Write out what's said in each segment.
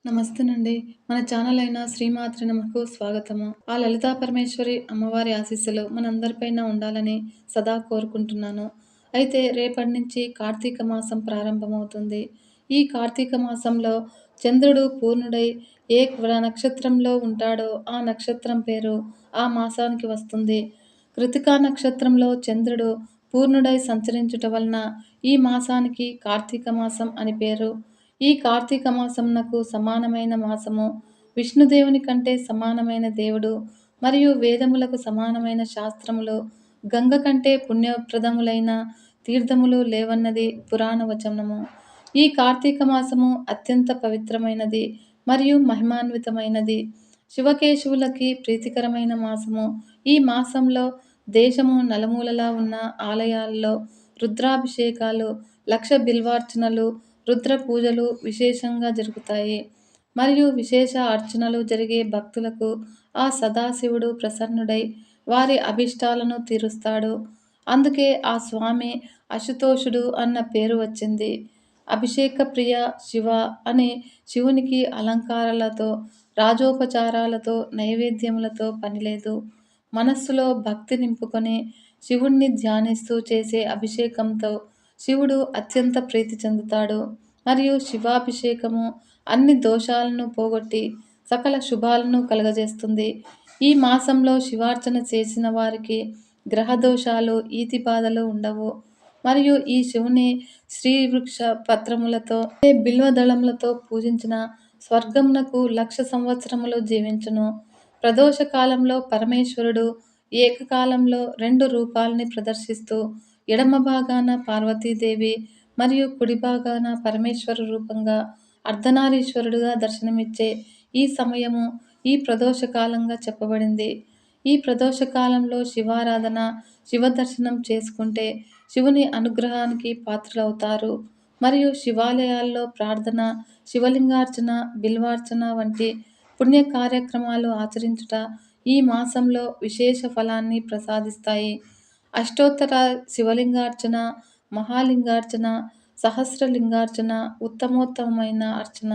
నమస్తేనండి. మన ఛానల్ అయిన శ్రీమాత్రి నమకు స్వాగతము. ఆ లలితా పరమేశ్వరి అమ్మవారి ఆశీస్సులు మనందరిపైన ఉండాలని సదా కోరుకుంటున్నాను. అయితే రేపటి నుంచి కార్తీక మాసం ప్రారంభమవుతుంది. ఈ కార్తీక మాసంలో చంద్రుడు పూర్ణుడై ఏ నక్షత్రంలో ఉంటాడో ఆ నక్షత్రం పేరు ఆ మాసానికి వస్తుంది. కృతికా నక్షత్రంలో చంద్రుడు పూర్ణుడై సంచరించుట వలన ఈ మాసానికి కార్తీక మాసం అని పేరు. ఈ కార్తీక మాసమునకు సమానమైన మాసము, విష్ణుదేవుని కంటే సమానమైన దేవుడు, మరియు వేదములకు సమానమైన శాస్త్రములు, గంగ కంటే పుణ్యప్రదములైన తీర్థములు లేవన్నది పురాణ వచనము. ఈ కార్తీక మాసము అత్యంత పవిత్రమైనది మరియు మహిమాన్వితమైనది. శివకేశవులకి ప్రీతికరమైన మాసము. ఈ మాసంలో దేశము నలుమూలలా ఉన్న ఆలయాల్లో రుద్రాభిషేకాలు, లక్ష బిల్వార్చనలు, రుద్ర పూజలు విశేషంగా జరుగుతాయి. మరియు విశేష అర్చనలు జరిగే భక్తులకు ఆ సదాశివుడు ప్రసన్నుడై వారి అభిష్టాలను తీరుస్తాడు. అందుకే ఆ స్వామి అశుతోషుడు అన్న పేరు వచ్చింది. అభిషేక ప్రియ శివ అని శివునికి అలంకారాలతో, రాజోపచారాలతో, నైవేద్యములతో పనిలేదు. మనస్సులో భక్తి నింపుకొని శివుణ్ణి ధ్యానిస్తూ చేసే అభిషేకంతో శివుడు అత్యంత ప్రీతి చెందుతాడు. మరియు శివాభిషేకము అన్ని దోషాలను పోగొట్టి సకల శుభాలను కలుగజేస్తుంది. ఈ మాసంలో శివార్చన చేసిన వారికి గ్రహ దోషాలు, ఈతి బాధలు ఉండవు. మరియు ఈ శివుని శ్రీవృక్ష పత్రములతో బిల్వదళములతో పూజించిన స్వర్గమునకు 1,00,000 సంవత్సరములు జీవించును. ప్రదోష కాలంలో పరమేశ్వరుడు ఏకకాలంలో 2 రూపాల్ని ప్రదర్శిస్తూ ఎడమ భాగాన పార్వతీదేవి మరియు కుడి భాగాన పరమేశ్వర రూపంగా అర్ధనారీశ్వరుడుగా దర్శనమిచ్చే ఈ సమయము ఈ ప్రదోష కాలంగా చెప్పబడింది. ఈ ప్రదోష కాలంలో శివారాధన, శివ దర్శనం చేసుకుంటే శివుని అనుగ్రహానికి పాత్రులవుతారు. మరియు శివాలయాల్లో ప్రార్థన, శివలింగార్చన, బిల్వార్చన వంటి పుణ్య కార్యక్రమాలు ఆచరించుట ఈ మాసంలో విశేష ఫలాన్ని ప్రసాదిస్తాయి. అష్టోత్తర శివలింగార్చన, మహాలింగార్చన, సహస్రలింగార్చన ఉత్తమోత్తమైన అర్చన.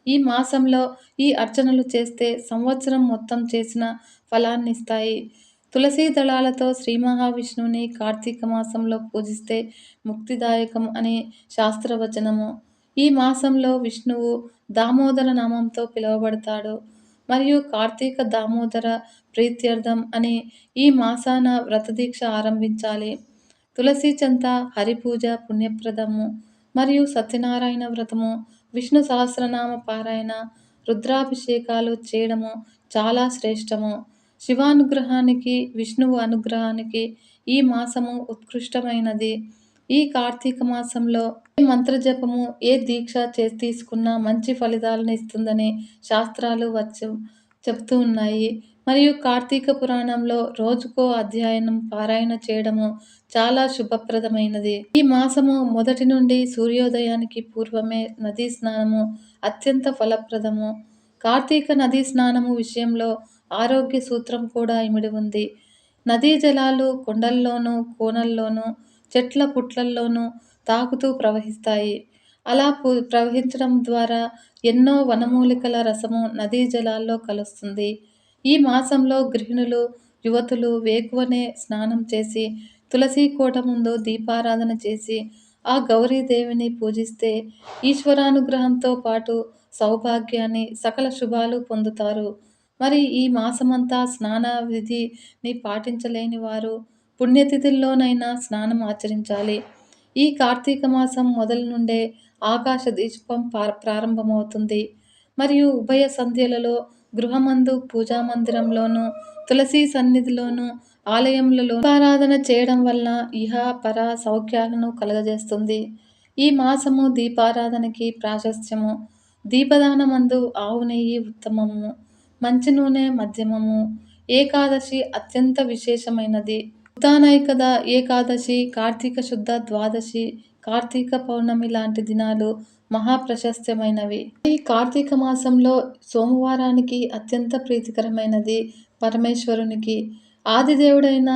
ఈ మాసంలో ఈ అర్చనలు చేస్తే సంవత్సరం మొత్తం చేసిన ఫలాన్నిస్తాయి. తులసీ దళాలతో శ్రీ మహావిష్ణువుని కార్తీక మాసంలో పూజిస్తే ముక్తిదాయకం అని శాస్త్రవచనము. ఈ మాసంలో విష్ణువు దామోదర నామంతో పిలువబడతాడు. మరియు కార్తీక దామోదర ప్రీత్యర్థం అని ఈ మాసాన వ్రతదీక్ష ఆరంభించాలి. తులసి చెంత హరిపూజ పుణ్యప్రదము. మరియు సత్యనారాయణ వ్రతము, విష్ణు సహస్రనామ పారాయణ, రుద్రాభిషేకాలు చేయడము చాలా శ్రేష్టము. శివానుగ్రహానికి, విష్ణువు అనుగ్రహానికి ఈ మాసము ఉత్కృష్టమైనది. ఈ కార్తీక మాసంలో ఏ మంత్రజపము, ఏ దీక్ష తీసుకున్నా మంచి ఫలితాలను ఇస్తుందని శాస్త్రాలు చెప్తూ ఉన్నాయి. మరియు కార్తీక పురాణంలో రోజుకో అధ్యాయనం పారాయణ చేయడము చాలా శుభప్రదమైనది. ఈ మాసము మొదటి నుండి సూర్యోదయానికి పూర్వమే నదీ స్నానము అత్యంత ఫలప్రదము. కార్తీక నదీ స్నానము విషయంలో ఆరోగ్య సూత్రం కూడా ఇమిడి ఉంది. నదీ జలాలు కొండల్లోనూ, కోనల్లోనూ, చెట్ల పుట్లల్లోనూ తాకుతూ ప్రవహిస్తాయి. అలా ప్రవహించడం ద్వారా ఎన్నో వనమూలికల రసము నదీ జలాల్లో కలుస్తుంది. ఈ మాసంలో గృహిణులు, యువతులు వేకువనే స్నానం చేసి తులసి కోట ముందు దీపారాధన చేసి ఆ గౌరీదేవిని పూజిస్తే ఈశ్వరానుగ్రహంతో పాటు సౌభాగ్యాన్ని, సకల శుభాలు పొందుతారు. మరి ఈ మాసమంతా స్నాన విధిని పాటించలేని వారు పుణ్యతిథుల్లోనైనా స్నానం ఆచరించాలి. ఈ కార్తీక మాసం మొదలు నుండే ఆకాశ దీపం ప్రారంభమవుతుంది. మరియు ఉభయ సంధ్యలలో గృహమందు, పూజా మందిరంలోనూ, తులసి సన్నిధిలోనూ, ఆలయములలో దీపారాధన చేయడం వలన ఇహ పర సౌఖ్యాలను కలుగజేస్తుంది. ఈ మాసము దీపారాధనకి ప్రాశస్త్యము. దీపదానమందు ఆవు నెయ్యి ఉత్తమము, మంచి నూనె మధ్యమము. ఏకాదశి అత్యంత విశేషమైనది. ఉత్తానైకద ఏకాదశి, కార్తీక శుద్ధ ద్వాదశి, కార్తీక పౌర్ణమి లాంటి దినాలు మహాప్రశస్త్యమైనవి. ఈ కార్తీక మాసంలో సోమవారానికి అత్యంత ప్రీతికరమైనది పరమేశ్వరునికి. ఆదిదేవుడైన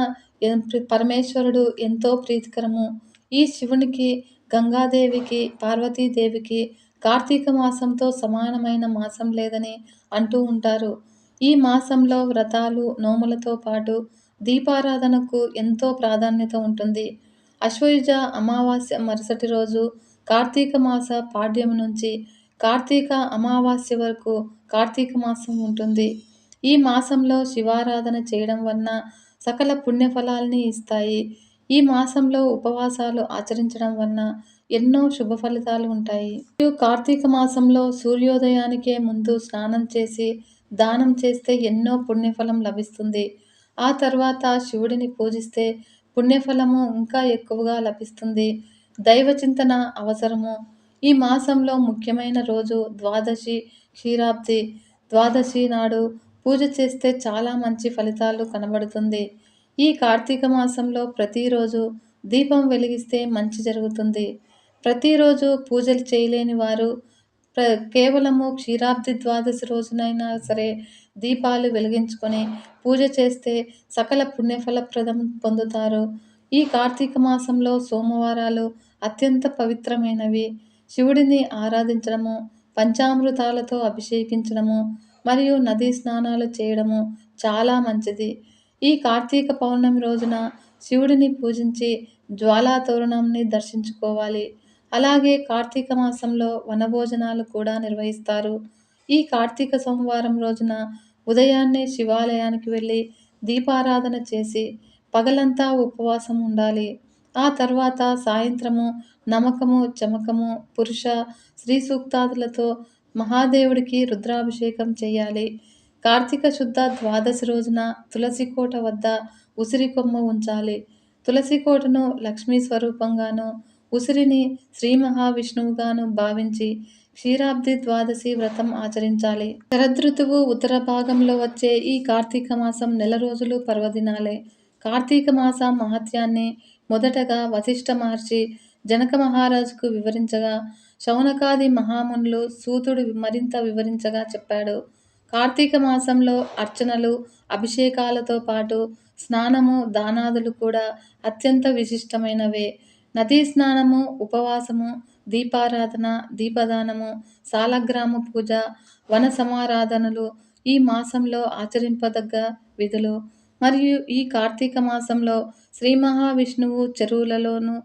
పరమేశ్వరుడు ఎంతో ప్రీతికరము. ఈ శివునికి, గంగాదేవికి, పార్వతీదేవికి కార్తీక మాసంతో సమానమైన మాసం లేదని అంటూ ఉంటారు. ఈ మాసంలో వ్రతాలు, నోములతో పాటు దీపారాధనకు ఎంతో ప్రాధాన్యత ఉంటుంది. ఆశ్వయుజ అమావాస్య మరుసటి రోజు కార్తీక మాస పాడ్యమి నుంచి కార్తీక అమావాస్య వరకు కార్తీక మాసం ఉంటుంది. ఈ మాసంలో శివారాధన చేయడం వలన సకల పుణ్యఫలాల్ని ఇస్తాయి. ఈ మాసంలో ఉపవాసాలు ఆచరించడం వలన ఎన్నో శుభ ఫలితాలు ఉంటాయి. మరియు కార్తీక మాసంలో సూర్యోదయానికే ముందు స్నానం చేసి దానం చేస్తే ఎన్నో పుణ్యఫలం లభిస్తుంది. ఆ తర్వాత శివుడిని పూజిస్తే పుణ్యఫలము ఇంకా ఎక్కువగా లభిస్తుంది. దైవ చింతన అవసరము. ఈ మాసంలో ముఖ్యమైన రోజు ద్వాదశి, క్షీరాబ్ది. ద్వాదశి నాడు పూజ చేస్తే చాలా మంచి ఫలితాలు కనబడుతుంది. ఈ కార్తీక మాసంలో ప్రతిరోజు దీపం వెలిగిస్తే మంచి జరుగుతుంది. ప్రతిరోజు పూజలు చేయలేని వారు కేవలము క్షీరాబ్ది ద్వాదశి రోజునైనా సరే దీపాలు వెలిగించుకొని పూజ చేస్తే సకల పుణ్యఫలప్రదం పొందుతారు. ఈ కార్తీక మాసంలో సోమవారాలు అత్యంత పవిత్రమైనవి. శివుడిని ఆరాధించడము, పంచామృతాలతో అభిషేకించడము మరియు నదీ స్నానాలు చేయడము చాలా మంచిది. ఈ కార్తీక పౌర్ణమి రోజున శివుడిని పూజించి జ్వాలా తోరణంని దర్శించుకోవాలి. అలాగే కార్తీక మాసంలో వనభోజనాలు కూడా నిర్వహిస్తారు. ఈ కార్తీక సోమవారం రోజున ఉదయాన్నే శివాలయానికి వెళ్ళి దీపారాధన చేసి పగలంతా ఉపవాసం ఉండాలి. ఆ తర్వాత సాయంత్రము నమకము, చమకము, పురుష, స్త్రీ సూక్తాదులతో మహాదేవుడికి రుద్రాభిషేకం చేయాలి. కార్తీక శుద్ధ ద్వాదశి రోజున తులసి కోట వద్ద ఉసిరి కొమ్మ ఉంచాలి. తులసి కోటను లక్ష్మీ స్వరూపంగాను, ఉసిరిని శ్రీ మహావిష్ణువుగాను భావించి క్షీరాబ్ది ద్వాదశి వ్రతం ఆచరించాలి. శరదృతువు ఉత్తర భాగంలో వచ్చే ఈ కార్తీక మాసం నెల రోజులు పర్వదినాలే. కార్తీక మాస మహత్యాన్ని మొదటగా వశిష్ఠ మహర్షి జనక మహారాజుకు వివరించగా, శౌనకాది మహామునులు సూతుడు మరింత వివరించగా చెప్పాడు. కార్తీక మాసంలో అర్చనలు, అభిషేకాలతో పాటు స్నానము, దానాదులు కూడా అత్యంత విశిష్టమైనవే. నదీ స్నానము, ఉపవాసము, దీపారాధన, దీపదానము, సాలగ్రామ పూజ, వన సమారాధనలు ఈ మాసంలో ఆచరింపదగ్గ విధులు. మరియు ఈ కార్తీక మాసంలో శ్రీ మహావిష్ణువు చెరువులలోనూ,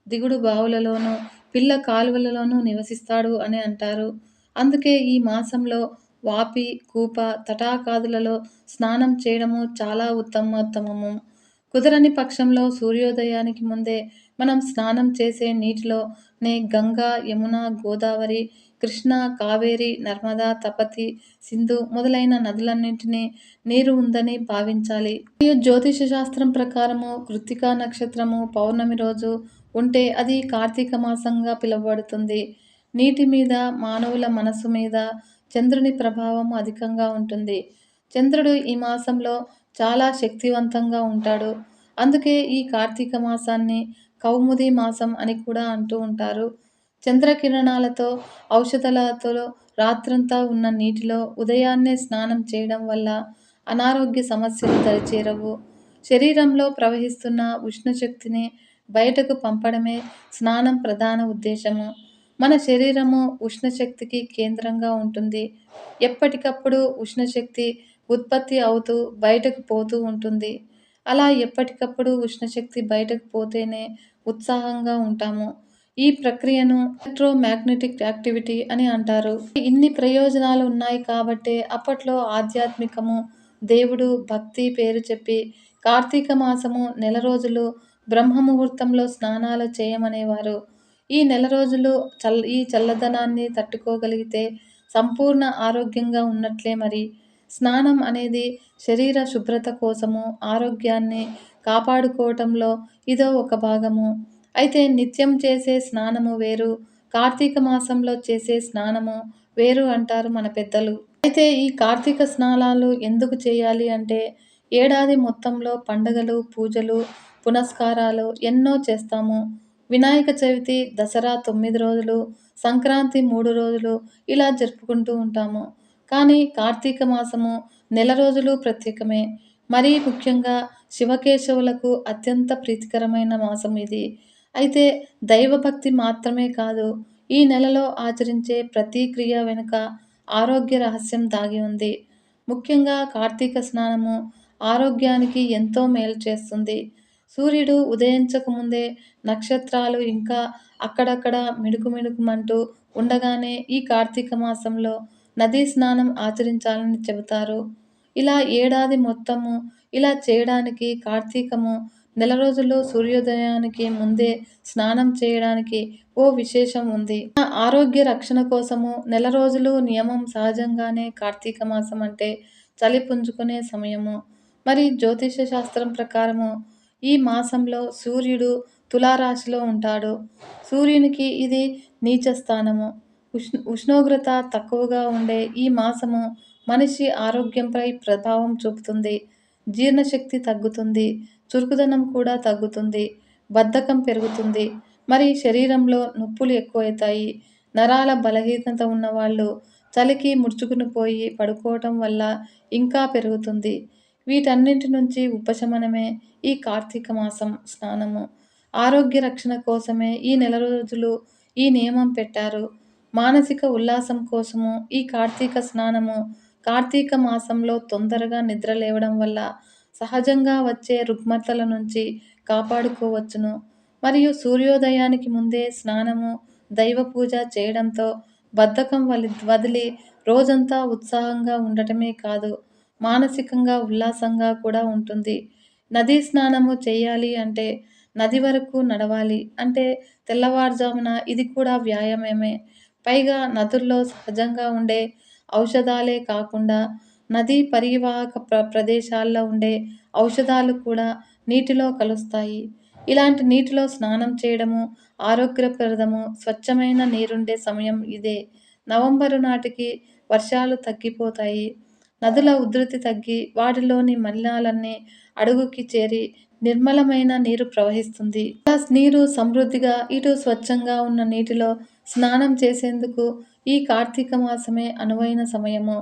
దిగుడు బావులలోనూ, పిల్ల కాలువలలోనూ నివసిస్తాడు అని అంటారు. అందుకే ఈ మాసంలో వాపి, కూప, తటాకాదులలో స్నానం చేయడము చాలా ఉత్తమోత్తమము. కుదరని పక్షంలో సూర్యోదయానికి ముందే మనం స్నానం చేసే నీటిలోనే గంగా, యమున, గోదావరి, కృష్ణ, కావేరి, నర్మదా, తపతి, సింధు మొదలైన నదులన్నింటినీ నీరు ఉందని భావించాలి. మరియు జ్యోతిష శాస్త్రం ప్రకారము కృత్తికా నక్షత్రము పౌర్ణమి రోజు ఉంటే అది కార్తీక మాసంగా పిలువబడుతుంది. నీటి మీద, మానవుల మనసు మీద చంద్రుని ప్రభావం అధికంగా ఉంటుంది. చంద్రుడు ఈ మాసంలో చాలా శక్తివంతంగా ఉంటాడు. అందుకే ఈ కార్తీక మాసాన్ని కౌముది మాసం అని కూడా అంటూ ఉంటారు. చంద్రకిరణాలతో, ఔషధాలతో రాత్రంతా ఉన్న నీటిలో ఉదయాన్నే స్నానం చేయడం వల్ల అనారోగ్య సమస్యలు దరిచేరవు. శరీరంలో ప్రవహిస్తున్న ఉష్ణశక్తిని బయటకు పంపడమే స్నానం ప్రధాన ఉద్దేశము. మన శరీరము ఉష్ణశక్తికి కేంద్రంగా ఉంటుంది. ఎప్పటికప్పుడు ఉష్ణశక్తి ఉత్పత్తి అవుతూ బయటకు పోతూ ఉంటుంది. అలా ఎప్పటికప్పుడు ఉష్ణశక్తి బయటకు పోతేనే ఉత్సాహంగా ఉంటాము. ఈ ప్రక్రియను ఎలక్ట్రోమాగ్నెటిక్ యాక్టివిటీ అని అంటారు. ఇన్ని ప్రయోజనాలు ఉన్నాయి కాబట్టే అప్పట్లో ఆధ్యాత్మికము, దేవుడు, భక్తి పేరు చెప్పి కార్తీక మాసము నెల రోజులు బ్రహ్మముహూర్తంలో స్నానాలు చేయమనేవారు. ఈ నెల రోజులు ఈ చల్లదనాన్ని తట్టుకోగలిగితే సంపూర్ణ ఆరోగ్యంగా ఉన్నట్లే మరి. స్నానం అనేది శరీర శుభ్రత కోసము, ఆరోగ్యాన్ని కాపాడుకోవటంలో ఇదో ఒక భాగము. అయితే నిత్యం చేసే స్నానము వేరు, కార్తీక మాసంలో చేసే స్నానము వేరు అంటారు మన పెద్దలు. అయితే ఈ కార్తీక స్నానాలు ఎందుకు చేయాలి అంటే, ఏడాది మొత్తంలో పండుగలు, పూజలు, పునస్కారాలు ఎన్నో చేస్తాము. వినాయక చవితి, దసరా 9 రోజులు, సంక్రాంతి 3 రోజులు ఇలా జరుపుకుంటూ ఉంటాము. కానీ కార్తీక మాసము నెల రోజులు ప్రత్యేకమే. మరీ ముఖ్యంగా శివకేశవులకు అత్యంత ప్రీతికరమైన మాసం ఇది. అయితే దైవభక్తి మాత్రమే కాదు, ఈ నెలలో ఆచరించే ప్రతి క్రియ వెనుక ఆరోగ్య రహస్యం దాగి ఉంది. ముఖ్యంగా కార్తీక స్నానము ఆరోగ్యానికి ఎంతో మేలు చేస్తుంది. సూర్యుడు ఉదయించక ముందే నక్షత్రాలు ఇంకా అక్కడక్కడ మిణుకుమిణుకుమంటూ ఉండగానే ఈ కార్తీక మాసంలో నదీ స్నానం ఆచరించాలని చెబుతారు. ఇలా ఏడాది మొత్తము ఇలా చేయడానికి కార్తీకము నెల రోజులు సూర్యోదయానికి ముందే స్నానం చేయడానికి ఓ విశేషం ఉంది. ఆరోగ్య రక్షణ కోసము నెల రోజులు నియమం సహజంగానే కార్తీక మాసం అంటే చలి పుంజుకునే సమయము. మరి జ్యోతిష శాస్త్రం ప్రకారము ఈ మాసంలో సూర్యుడు తులారాశిలో ఉంటాడు. సూర్యునికి ఇది నీచ స్థానము. ఉష్ణోగ్రత తక్కువగా ఉండే ఈ మాసము మనిషి ఆరోగ్యంపై ప్రభావం చూపుతుంది. జీర్ణశక్తి తగ్గుతుంది. చురుకుదనం కూడా తగ్గుతుంది. బద్ధకం పెరుగుతుంది. మరి శరీరంలో నొప్పులు ఎక్కువవుతాయి. నరాల బలహీనత ఉన్నవాళ్ళు చలికి ముడుచుకుని పోయి పడుకోవటం వల్ల ఇంకా పెరుగుతుంది. వీటన్నింటి నుంచి ఉపశమనమే ఈ కార్తీక మాసం స్నానము. ఆరోగ్య రక్షణ కోసమే ఈ నెల రోజులు ఈ నియమం పెట్టారు. మానసిక ఉల్లాసం కోసము ఈ కార్తీక స్నానము. కార్తీక మాసంలో తొందరగా నిద్ర లేవడం వల్ల సహజంగా వచ్చే రుగ్మతల నుంచి కాపాడుకోవచ్చును. మరియు సూర్యోదయానికి ముందే స్నానము, దైవ పూజ చేయడంతో బద్ధకం వదిలి రోజంతా ఉత్సాహంగా ఉండటమే కాదు, మానసికంగా ఉల్లాసంగా కూడా ఉంటుంది. నదీ స్నానము చేయాలి అంటే నది వరకు నడవాలి అంటే తెల్లవారుజామున ఇది కూడా వ్యాయామమే. పైగా నదుల్లో సహజంగా ఉండే ఔషధాలే కాకుండా నదీ పరివాహక ప్రదేశాల్లో ఉండే ఔషధాలు కూడా నీటిలో కలుస్తాయి. ఇలాంటి నీటిలో స్నానం చేయడము ఆరోగ్యప్రదము. స్వచ్ఛమైన నీరుండే సమయం ఇదే. నవంబరు నాటికి వర్షాలు తగ్గిపోతాయి. నదుల ఉధృతి తగ్గి వాటిలోని మలినాలన్నీ అడుగుకి చేరి నిర్మలమైన నీరు ప్రవహిస్తుంది. అలా నీరు సమృద్ధిగా ఇటు స్వచ్ఛంగా ఉన్న నీటిలో స్నానం చేసేందుకు ఈ కార్తీక మాసమే అనువైన సమయము.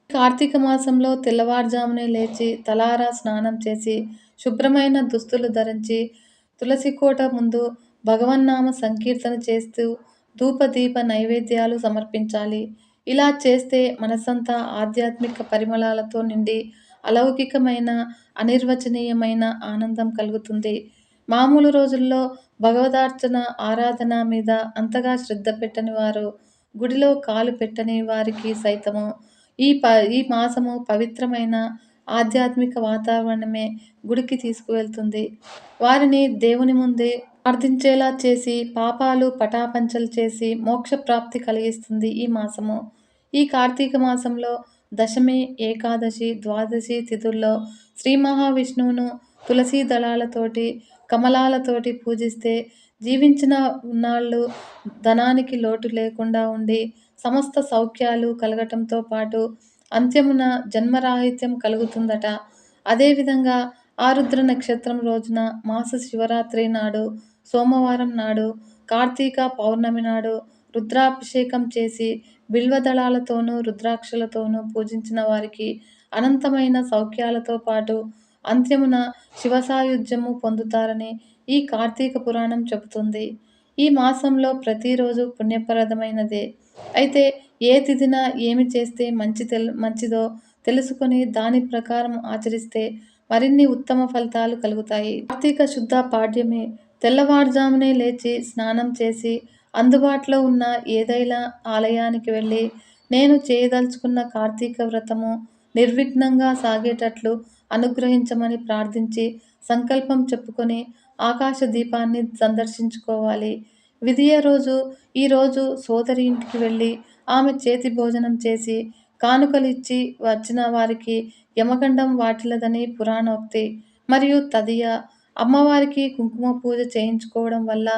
కార్తీక మాసంలో తెల్లవారుజామునే లేచి తలారా స్నానం చేసి శుభ్రమైన దుస్తులు ధరించి తులసి కోట ముందు భగవన్నామ సంకీర్తన చేస్తూ ధూపదీప నైవేద్యాలు సమర్పించాలి. ఇలా చేస్తే మనసంతా ఆధ్యాత్మిక పరిమళాలతో నిండి అలౌకికమైన అనిర్వచనీయమైన ఆనందం కలుగుతుంది. మామూలు రోజుల్లో భగవదార్చన ఆరాధన మీద అంతగా శ్రద్ధ పెట్టని వారు, గుడిలో కాలు పెట్టని వారికి సైతము ఈ మాసము పవిత్రమైన ఆధ్యాత్మిక వాతావరణమే గుడికి తీసుకువెళ్తుంది. వారిని దేవుని ముందే ప్రార్థించేలా చేసి పాపాలు పటాపంచలు చేసి మోక్షప్రాప్తి కలిగిస్తుంది ఈ మాసము. ఈ కార్తీక మాసంలో దశమి, ఏకాదశి, ద్వాదశి తిథుల్లో శ్రీ మహావిష్ణువును తులసీ దళాలతోటి, కమలాలతోటి పూజిస్తే జీవించిన ఉన్నాళ్ళు ధనానికి లోటు లేకుండా ఉండి సమస్త సౌఖ్యాలు కలగటంతో పాటు అంత్యమున జన్మరాహిత్యం కలుగుతుందట. అదేవిధంగా ఆరుద్ర నక్షత్రం రోజున మాస శివరాత్రి నాడు, సోమవారం నాడు, కార్తీక పౌర్ణమి నాడు రుద్రాభిషేకం చేసి బిల్వదళాలతోనూ రుద్రాక్షలతోనూ పూజించిన వారికి అనంతమైన సౌఖ్యాలతో పాటు అంత్యమున శివసాయుధ్యము పొందుతారని ఈ కార్తీక పురాణం చెబుతుంది. ఈ మాసంలో ప్రతిరోజు పుణ్యప్రదమైనదే. అయితే ఏ తిథిన ఏమి చేస్తే మంచిదో తెలుసుకొని దాని ప్రకారం ఆచరిస్తే మరిన్ని ఉత్తమ ఫలితాలు కలుగుతాయి. కార్తీక శుద్ధ పాడ్యమి తెల్లవారుజామునే లేచి స్నానం చేసి అందుబాటులో ఉన్న ఏదైనా ఆలయానికి వెళ్ళి నేను చేయదలుచుకున్న కార్తీక వ్రతము నిర్విఘ్నంగా సాగేటట్లు అనుగ్రహించమని ప్రార్థించి సంకల్పం చెప్పుకొని ఆకాశ దీపాన్ని సందర్శించుకోవాలి. విధియ రోజు ఈరోజు సోదరి ఇంటికి వెళ్ళి ఆమె చేతి భోజనం చేసి కానుకలు ఇచ్చి వచ్చిన వారికి యమగండం వాటిల్లదని పురాణోక్తి. మరియు తదియ అమ్మవారికి కుంకుమ పూజ చేయించుకోవడం వల్ల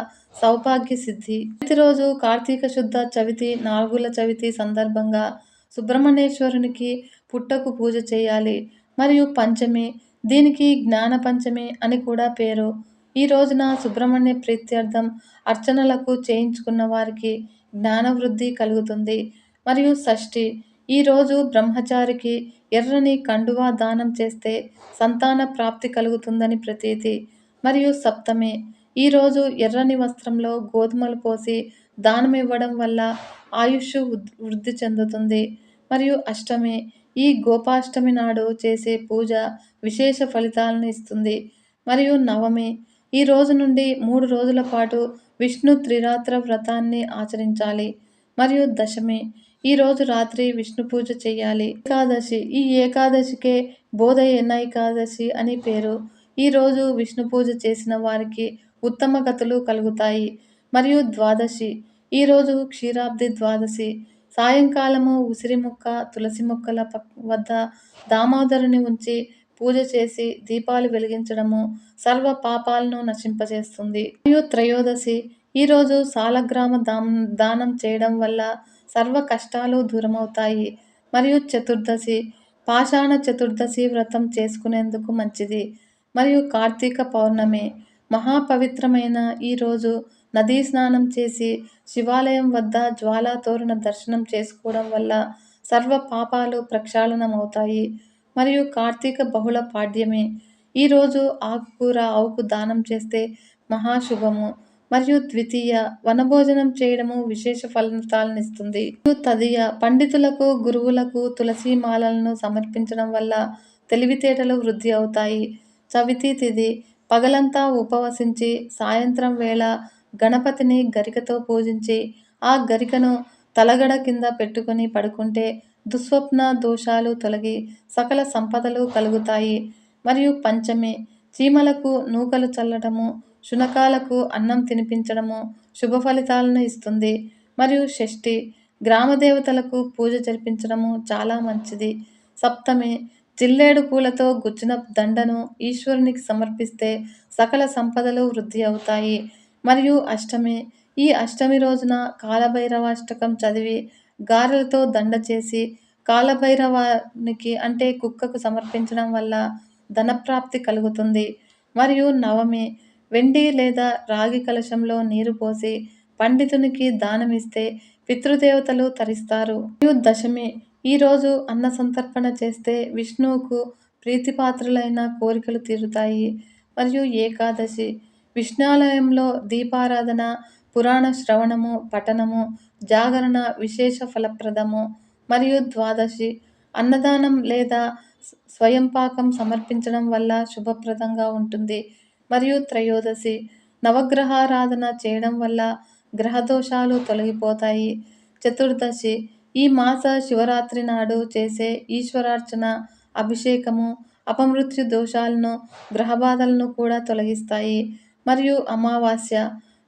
సౌభాగ్య సిద్ధి. ప్రతిరోజు కార్తీక శుద్ధ చవితి, నాగుల చవితి సందర్భంగా సుబ్రహ్మణ్యేశ్వరునికి పుట్టకు పూజ చేయాలి. మరియు పంచమి, దీనికి జ్ఞాన పంచమి అని కూడా పేరు. ఈ రోజున సుబ్రహ్మణ్య ప్రీత్యర్థం అర్చనలకు చేయించుకున్న వారికి జ్ఞానవృద్ధి కలుగుతుంది. మరియు షష్ఠి, ఈరోజు బ్రహ్మచారికి ఎర్రని కండువా దానం చేస్తే సంతాన ప్రాప్తి కలుగుతుందని ప్రతీతి. మరియు సప్తమి, ఈరోజు ఎర్రని వస్త్రంలో గోధుమలు పోసి దానమివ్వడం వల్ల ఆయుష్ వృద్ధి చెందుతుంది. మరియు అష్టమి, ఈ గోపాష్టమి నాడు చేసే పూజ విశేష ఫలితాలను ఇస్తుంది. మరియు నవమి, ఈ రోజు నుండి 3 రోజుల పాటు విష్ణు త్రిరాత్ర వ్రతాన్ని ఆచరించాలి. మరియు దశమి, ఈ రోజు రాత్రి విష్ణు పూజ చేయాలి. ఏకాదశి, ఈ ఏకాదశికే బోధయనైకాదశి అని పేరు. ఈ రోజు విష్ణు పూజ చేసిన వారికి ఉత్తమ గతులు కలుగుతాయి. మరియు ద్వాదశి, ఈరోజు క్షీరాబ్ది ద్వాదశి. సాయంకాలము ఉసిరి మొక్క, తులసి మొక్కల వద్ద దామోదరుని ఉంచి పూజ చేసి దీపాలు వెలిగించడము సర్వ పాపాలను నశింపజేస్తుంది. మరియు త్రయోదశి, ఈరోజు సాలగ్రామ దానం చేయడం వల్ల సర్వ కష్టాలు దూరమవుతాయి. మరియు చతుర్దశి, పాషాణ చతుర్దశి వ్రతం చేసుకునేందుకు మంచిది. మరియు కార్తీక పౌర్ణమి, మహాపవిత్రమైన ఈరోజు నదీ స్నానం చేసి శివాలయం వద్ద జ్వాలాతోరణ దర్శనం చేసుకోవడం వల్ల సర్వ పాపాలు ప్రక్షాళనమవుతాయి. మరియు కార్తీక బహుళ పాడ్యమి, ఈరోజు ఆకుకూర ఆవుకు దానం చేస్తే మహాశుభము. మరియు ద్వితీయ, వనభోజనం చేయడము విశేష ఫలితాలనిస్తుంది. మరియు తదియ, పండితులకు గురువులకు తులసి మాలలను సమర్పించడం వల్ల తెలివితేటలు వృద్ధి అవుతాయి. చవితి తిథి, పగలంతా ఉపవసించి సాయంత్రం వేళ గణపతిని గరికతో పూజించి ఆ గరికను తలగడ కింద పెట్టుకుని పడుకుంటే దుస్వప్న దోషాలు తొలగి సకల సంపదలు కలుగుతాయి. మరియు పంచమి, చీమలకు నూకలు చల్లటము, శునకాలకు అన్నం తినిపించడము శుభ ఫలితాలను ఇస్తుంది. మరియు షష్ఠి, గ్రామదేవతలకు పూజ జరిపించడము చాలా మంచిది. సప్తమి, జిల్లేడు పూలతో గుచ్చిన దండను ఈశ్వరునికి సమర్పిస్తే సకల సంపదలు వృద్ధి అవుతాయి. మరియు అష్టమి, ఈ అష్టమి రోజున కాలభైరవాష్టకం చదివి గారెలతో దండ చేసి కాలభైరవానికి అంటే కుక్కకు సమర్పించడం వల్ల ధనప్రాప్తి కలుగుతుంది. మరియు నవమి, వెండి లేదా రాగి కలశంలో నీరు పోసి పండితునికి దానమిస్తే పితృదేవతలు తరిస్తారు. మరియు దశమి, ఈరోజు అన్న సంతర్పణ చేస్తే విష్ణువుకు ప్రీతిపాత్రులైన కోరికలు తీరుతాయి. మరియు ఏకాదశి, విష్ణాలయంలో దీపారాధన, పురాణ శ్రవణము, పఠనము, జాగరణ విశేష ఫలప్రదము. మరియు ద్వాదశి, అన్నదానం లేదా స్వయంపాకం సమర్పించడం వల్ల శుభప్రదంగా ఉంటుంది. మరియు త్రయోదశి, నవగ్రహారాధన చేయడం వల్ల గ్రహదోషాలు తొలగిపోతాయి. చతుర్దశి, ఈ మాస శివరాత్రి నాడు చేసే ఈశ్వరార్చన, అభిషేకము అపమృత్యు దోషాలను, గ్రహబాధలను కూడా తొలగిస్తాయి. మరియు అమావాస్య,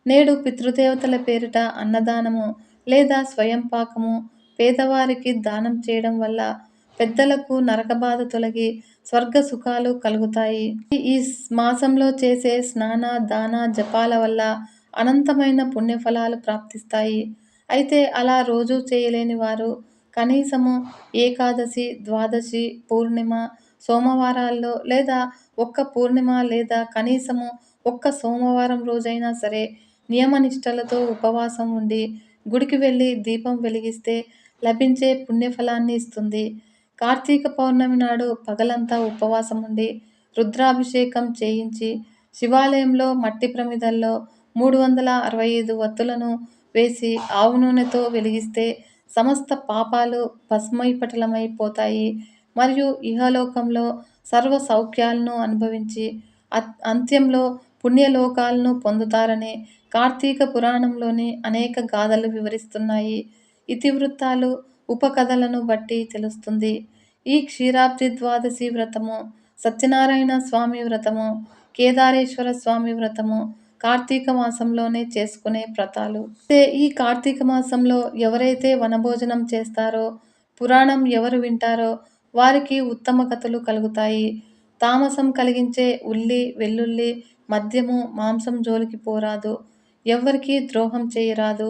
నేడు పితృదేవతల పేరిట అన్నదానము లేదా స్వయంపాకము పేదవారికి దానం చేయడం వల్ల పెద్దలకు నరకబాధ తొలగి స్వర్గ సుఖాలు కలుగుతాయి. ఈ మాసంలో చేసే స్నాన, దాన, జపాల వల్ల అనంతమైన పుణ్యఫలాలు ప్రాప్తిస్తాయి. అయితే అలా రోజూ చేయలేని వారు కనీసము ఏకాదశి, ద్వాదశి, పూర్ణిమ, సోమవారాల్లో లేదా ఒక్క పూర్ణిమ లేదా కనీసము ఒక్క సోమవారం రోజైనా సరే నియమనిష్టలతో ఉపవాసం ఉండి గుడికి వెళ్ళి దీపం వెలిగిస్తే లభించే పుణ్యఫలాన్ని ఇస్తుంది. కార్తీక పౌర్ణమి నాడు పగలంతా ఉపవాసం ఉండి రుద్రాభిషేకం చేయించి శివాలయంలో మట్టి ప్రమిదల్లో 365 వత్తులను వేసి ఆవు నూనెతో వెలిగిస్తే సమస్త పాపాలు భస్మైపటలమైపోతాయి. మరియు ఇహలోకంలో సర్వ సౌఖ్యాలను అనుభవించి అంత్యంలో పుణ్యలోకాలను పొందుతారని కార్తీక పురాణంలోని అనేక గాథలు వివరిస్తున్నాయి. ఇతివృత్తాలు, ఉపకథలను బట్టి తెలుస్తుంది. ఈ క్షీరాబ్ది ద్వాదశి వ్రతము, సత్యనారాయణ స్వామి వ్రతము, కేదారేశ్వర స్వామి వ్రతము కార్తీక మాసంలోనే చేసుకునే వ్రతాలు. ఈ కార్తీక మాసంలో ఎవరైతే వనభోజనం చేస్తారో, పురాణం ఎవరు వింటారో వారికి ఉత్తమ గతులు కలుగుతాయి. తామసం కలిగించే ఉల్లి, వెల్లుల్లి, మద్యము, మాంసం జోలికి పోరాదు. ఎవ్వరికీ ద్రోహం చేయరాదు.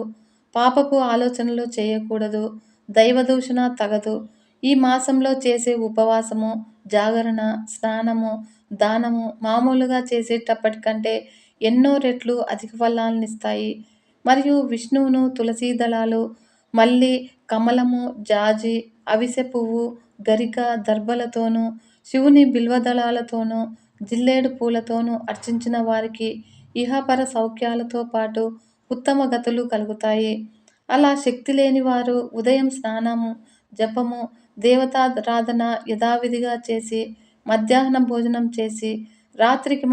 పాపపు ఆలోచనలు చేయకూడదు. దైవదూషణ తగదు. ఈ మాసంలో చేసే ఉపవాసము, జాగరణ, స్నానము, దానము మామూలుగా చేసేటప్పటికంటే ఎన్నో రెట్లు అధిక ఫలాలనిస్తాయి. మరియు విష్ణువును తులసీ దళాలు, మల్లి, కమలము, జాజి, అవిసె పువ్వు, గరిక, దర్భలతోనూ, శివుని బిల్వదళాలతోనూ, జిల్లేడు పూలతోనూ అర్చించిన వారికి ఇహపర సౌఖ్యాలతో పాటు ఉత్తమ గతులు కలుగుతాయి. అలా శక్తి లేని వారు ఉదయం స్నానము, జపము, దేవతారాధన యథావిధిగా చేసి, మధ్యాహ్నం భోజనం చేసి, రాత్రికి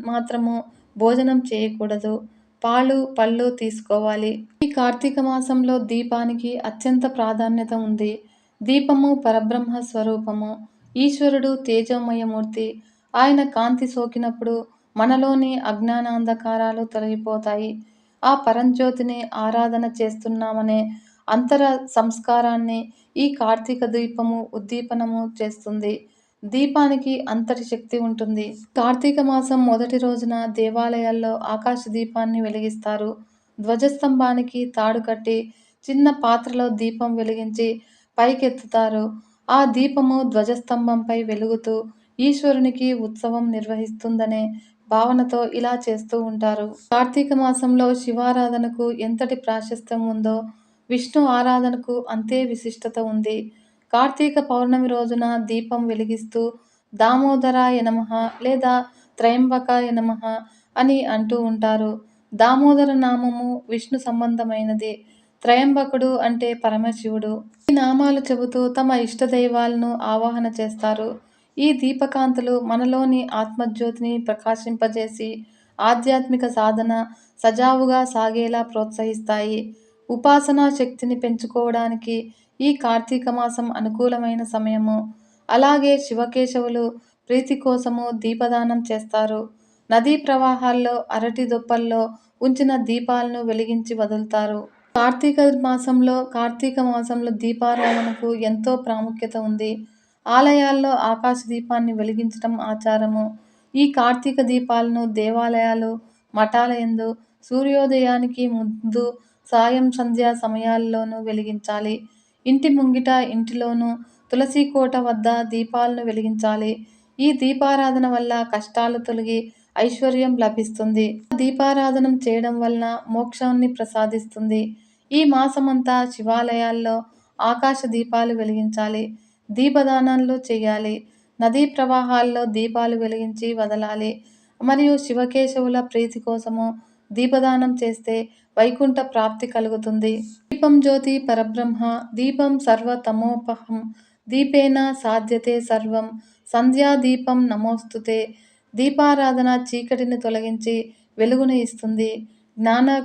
మాత్రము భోజనం చేయకూడదు. పాలు, పళ్ళు తీసుకోవాలి. ఈ కార్తీక మాసంలో దీపానికి అత్యంత ప్రాధాన్యత ఉంది. దీపము పరబ్రహ్మ స్వరూపము. ఈశ్వరుడు తేజోమయమూర్తి. ఆయన కాంతి సోకినప్పుడు మనలోని అజ్ఞానాంధకారాలు తొలగిపోతాయి. ఆ పరంజ్యోతిని ఆరాధన చేస్తున్నామనే అంతర సంస్కారాన్ని ఈ కార్తీక దీపము ఉద్దీపనము చేస్తుంది. దీపానికి అంతటి శక్తి ఉంటుంది. కార్తీక మాసం మొదటి రోజున దేవాలయాల్లో ఆకాశ దీపాన్ని వెలిగిస్తారు. ధ్వజస్తంభానికి తాడు కట్టి చిన్న పాత్రలో దీపం వెలిగించి పైకెత్తుతారు. ఆ దీపము ధ్వజస్తంభంపై వెలుగుతూ ఈశ్వరునికి ఉత్సవం నిర్వహిస్తుందనే భావనతో ఇలా చేస్తూ ఉంటారు. కార్తీక మాసంలో శివారాధనకు ఎంతటి ప్రాశస్త్యం ఉందో విష్ణు ఆరాధనకు అంతే విశిష్టత ఉంది. కార్తీక పౌర్ణమి రోజున దీపం వెలిగిస్తూ దామోదరాయ నమః లేదా త్రయంబకాయ నమః అని అంటూ ఉంటారు. దామోదర నామము విష్ణు సంబంధమైనది. త్రయంబకుడు అంటే పరమశివుడు. ఈ నామాలు చెబుతూ తమ ఇష్టదైవాలను ఆవాహన చేస్తారు. ఈ దీపకాంతులు మనలోని ఆత్మజ్యోతిని ప్రకాశింపజేసి ఆధ్యాత్మిక సాధన సజావుగా సాగేలా ప్రోత్సహిస్తాయి. ఉపాసనా శక్తిని పెంచుకోవడానికి ఈ కార్తీక మాసం అనుకూలమైన సమయము. అలాగే శివకేశవులు ప్రీతి కోసము దీపదానం చేస్తారు. నదీ ప్రవాహాల్లో, అరటి దొప్పల్లో ఉంచిన దీపాలను వెలిగించి వదులుతారు. కార్తీక మాసంలో దీపారాధనకు ఎంతో ప్రాముఖ్యత ఉంది. ఆలయాల్లో ఆకాశ దీపాన్ని వెలిగించడం ఆచారము. ఈ కార్తీక దీపాలను దేవాలయాలు, మఠాల యందు సూర్యోదయానికి ముందు, సాయం సంధ్యా సమయాల్లోనూ వెలిగించాలి. ఇంటి ముంగిట, ఇంటిలోనూ, తులసి కోట వద్ద దీపాలను వెలిగించాలి. ఈ దీపారాధన వల్ల కష్టాలు తొలగి ఐశ్వర్యం లభిస్తుంది. దీపారాధనం చేయడం వలన మోక్షాన్ని ప్రసాదిస్తుంది. ఈ మాసమంతా శివాలయాల్లో ఆకాశ దీపాలు వెలిగించాలి. దీపదానాలు చేయాలి. నదీ ప్రవాహాల్లో దీపాలు వెలిగించి వదలాలి. మరియు శివకేశవుల ప్రీతి కోసము దీపదానం చేస్తే వైకుంఠ ప్రాప్తి కలుగుతుంది. దీపం జ్యోతి పరబ్రహ్మ. దీపం సర్వతమోపహం. దీపేన సాధ్యతే సర్వం. సంధ్యాదీపం నమోస్తుతే. దీపారాధన చీకటిని తొలగించి వెలుగును ఇస్తుంది. జ్ఞాన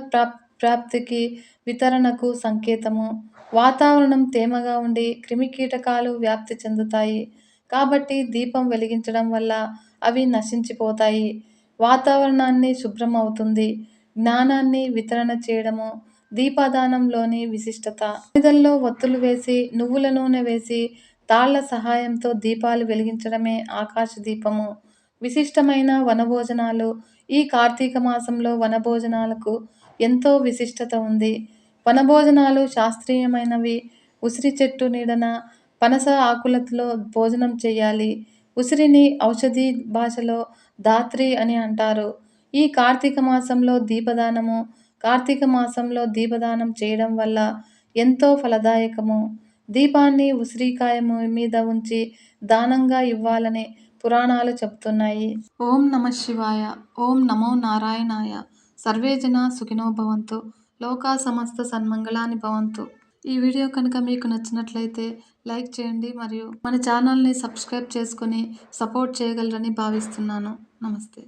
ప్రాప్తికి, వితరణకు సంకేతము. వాతావరణం తేమగా ఉండి క్రిమికీటకాలు వ్యాప్తి చెందుతాయి. కాబట్టి దీపం వెలిగించడం వల్ల అవి నశించిపోతాయి. వాతావరణాన్ని శుభ్రం అవుతుంది. జ్ఞానాన్ని వితరణ చేయడము దీపదానంలోని విశిష్టత. ప్రమిదల్లో వత్తులు వేసి, నువ్వుల నూనె వేసి, తాళ్ల సహాయంతో దీపాలు వెలిగించడమే ఆకాశ దీపము. విశిష్టమైన వనభోజనాలు. ఈ కార్తీక మాసంలో వనభోజనాలకు ఎంతో విశిష్టత ఉంది. వనభోజనాలు శాస్త్రీయమైనవి. ఉసిరి చెట్టు నీడన పనస ఆకులతో భోజనం చేయాలి. ఉసిరిని ఔషధీ భాషలో ధాత్రి అని అంటారు. ఈ కార్తీక మాసంలో దీపదానము. కార్తీక మాసంలో దీపదానం చేయడం వల్ల ఎంతో ఫలదాయకము. దీపాన్ని ఉసిరికాయ మీద ఉంచి దానంగా ఇవ్వాలని పురాణాలు చెబుతున్నాయి. ఓం నమః శివాయ. ఓం నమో నారాయణాయ. సర్వే జనా సుఖినో భవంతు. లోకా సమస్త సన్మంగళాని భవంతు. ఈ వీడియో కనుక మీకు నచ్చినట్లయితే లైక్ చేయండి మరియు మన ఛానల్ని సబ్స్క్రైబ్ చేసుకొని సపోర్ట్ చేయగలరని భావిస్తున్నాను. నమస్తే.